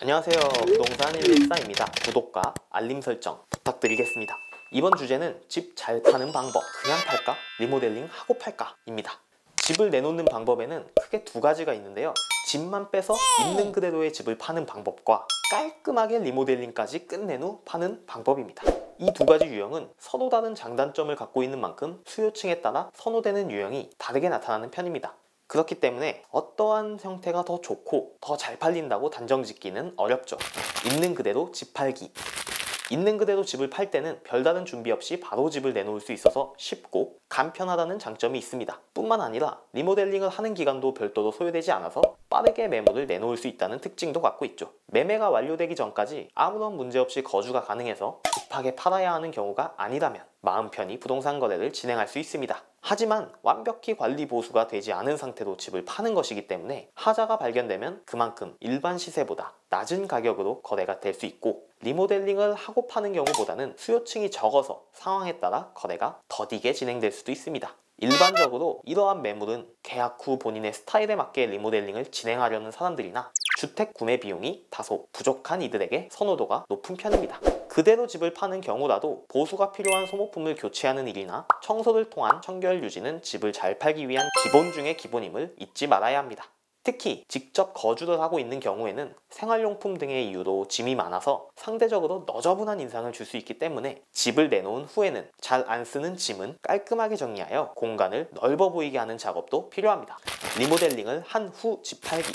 안녕하세요. 부동산 114입니다. 구독과 알림 설정 부탁드리겠습니다. 이번 주제는 집 잘 파는 방법, 그냥 팔까? 리모델링 하고 팔까? 입니다. 집을 내놓는 방법에는 크게 두 가지가 있는데요. 집만 빼서 있는 그대로의 집을 파는 방법과 깔끔하게 리모델링까지 끝낸 후 파는 방법입니다. 이 두 가지 유형은 서로 다른 장단점을 갖고 있는 만큼 수요층에 따라 선호되는 유형이 다르게 나타나는 편입니다. 그렇기 때문에 어떠한 형태가 더 좋고 더 잘 팔린다고 단정 짓기는 어렵죠. 있는 그대로 집 팔기. 있는 그대로 집을 팔 때는 별다른 준비 없이 바로 집을 내놓을 수 있어서 쉽고 간편하다는 장점이 있습니다. 뿐만 아니라 리모델링을 하는 기간도 별도로 소요되지 않아서 빠르게 매물을 내놓을 수 있다는 특징도 갖고 있죠. 매매가 완료되기 전까지 아무런 문제 없이 거주가 가능해서 급하게 팔아야 하는 경우가 아니라면 마음 편히 부동산 거래를 진행할 수 있습니다. 하지만 완벽히 관리 보수가 되지 않은 상태로 집을 파는 것이기 때문에 하자가 발견되면 그만큼 일반 시세보다 낮은 가격으로 거래가 될 수 있고, 리모델링을 하고 파는 경우보다는 수요층이 적어서 상황에 따라 거래가 더디게 진행될 수도 있습니다. 일반적으로 이러한 매물은 계약 후 본인의 스타일에 맞게 리모델링을 진행하려는 사람들이나 주택 구매 비용이 다소 부족한 이들에게 선호도가 높은 편입니다. 그대로 집을 파는 경우라도 보수가 필요한 소모품을 교체하는 일이나 청소를 통한 청결 유지는 집을 잘 팔기 위한 기본 중의 기본임을 잊지 말아야 합니다. 특히 직접 거주를 하고 있는 경우에는 생활용품 등의 이유로 짐이 많아서 상대적으로 너저분한 인상을 줄 수 있기 때문에 집을 내놓은 후에는 잘 안 쓰는 짐은 깔끔하게 정리하여 공간을 넓어 보이게 하는 작업도 필요합니다. 리모델링을 한 후 집 팔기.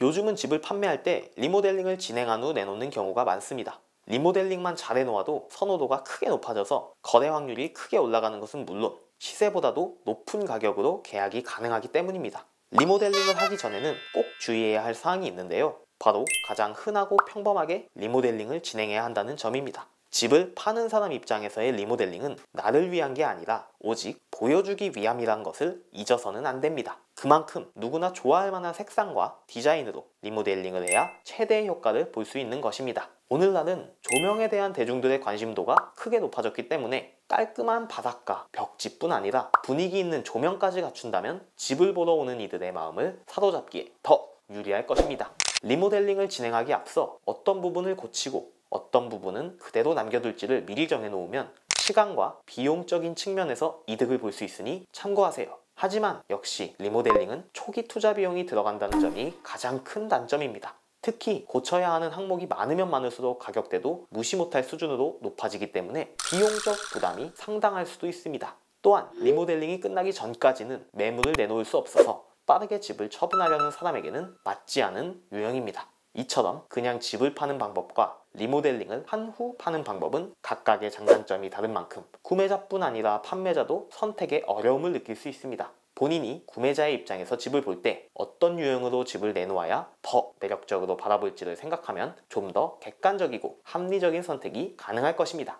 요즘은 집을 판매할 때 리모델링을 진행한 후 내놓는 경우가 많습니다. 리모델링만 잘 해놓아도 선호도가 크게 높아져서 거래 확률이 크게 올라가는 것은 물론 시세보다도 높은 가격으로 계약이 가능하기 때문입니다. 리모델링을 하기 전에는 꼭 주의해야 할 사항이 있는데요. 바로 가장 흔하고 평범하게 리모델링을 진행해야 한다는 점입니다. 집을 파는 사람 입장에서의 리모델링은 나를 위한 게 아니라 오직 보여주기 위함이란 것을 잊어서는 안 됩니다. 그만큼 누구나 좋아할 만한 색상과 디자인으로 리모델링을 해야 최대의 효과를 볼 수 있는 것입니다. 오늘날은 조명에 대한 대중들의 관심도가 크게 높아졌기 때문에 깔끔한 바닥과 벽지뿐 아니라 분위기 있는 조명까지 갖춘다면 집을 보러 오는 이들의 마음을 사로잡기에 더 유리할 것입니다. 리모델링을 진행하기 앞서 어떤 부분을 고치고 어떤 부분은 그대로 남겨둘지를 미리 정해놓으면 시간과 비용적인 측면에서 이득을 볼 수 있으니 참고하세요. 하지만 역시 리모델링은 초기 투자 비용이 들어간다는 점이 가장 큰 단점입니다. 특히 고쳐야 하는 항목이 많으면 많을수록 가격대도 무시 못할 수준으로 높아지기 때문에 비용적 부담이 상당할 수도 있습니다. 또한 리모델링이 끝나기 전까지는 매물을 내놓을 수 없어서 빠르게 집을 처분하려는 사람에게는 맞지 않은 유형입니다. 이처럼 그냥 집을 파는 방법과 리모델링을 한 후 파는 방법은 각각의 장단점이 다른 만큼 구매자뿐 아니라 판매자도 선택에 어려움을 느낄 수 있습니다. 본인이 구매자의 입장에서 집을 볼 때 어떤 유형으로 집을 내놓아야 더 매력적으로 바라볼지를 생각하면 좀 더 객관적이고 합리적인 선택이 가능할 것입니다.